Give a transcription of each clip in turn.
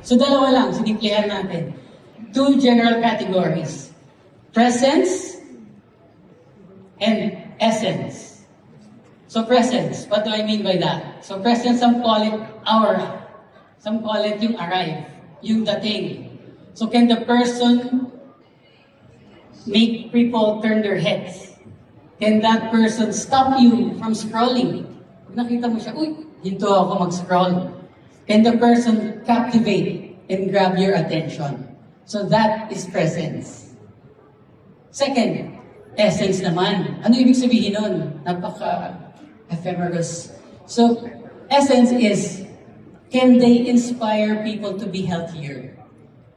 So dalawa lang, siniklihan natin. Two general categories. Presence and essence. So presence, what do I mean by that? So presence, some call it aura. Some call it yung arrive, yung dating. So can the person make people turn their heads? Can that person stop you from scrolling? Pag nakita mo siya, uy, hinto ako mag-scroll. Can the person captivate and grab your attention? So that is presence. Second, essence naman. Ano ibig sabihin nun? Napaka-ephemerous. So, essence is, can they inspire people to be healthier?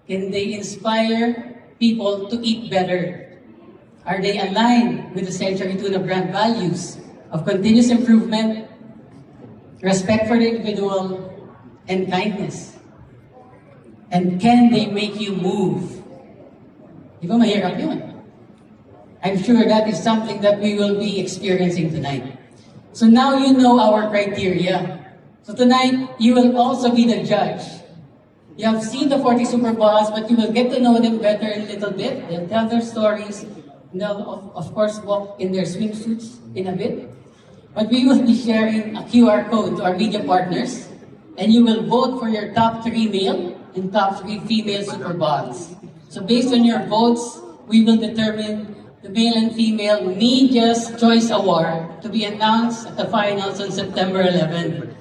Can they inspire people to eat better? Are they aligned with the Century Tuna brand values of continuous improvement, respect for the individual, and kindness? And can they make you move? Di ba mahirap yun? I'm sure that is something that we will be experiencing tonight. So now you know our criteria. So tonight, you will also be the judge. You have seen the 40 Super Boss, but you will get to know them better a little bit. They'll tell their stories. They'll, of course, walk in their swimsuits in a bit. But we will be sharing a QR code to our media partners, and you will vote for your top 3 male and top 3 female Super Boss. So based on your votes, we will determine the male and female Media's Choice Award to be announced at the finals on September 11.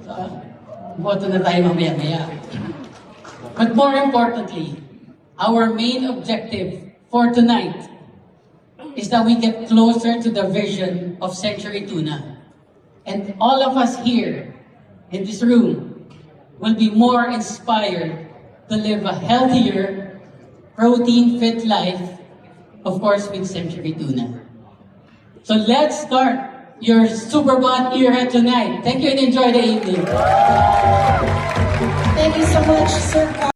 So, boto na tayo mamaya-maya. But more importantly, our main objective for tonight is that we get closer to the vision of Century Tuna. And all of us here in this room will be more inspired to live a healthier, protein-fit life, of course, with Century Tuna. So let's start your Superbond era tonight. Thank you and enjoy the evening. Thank you so much, Sir.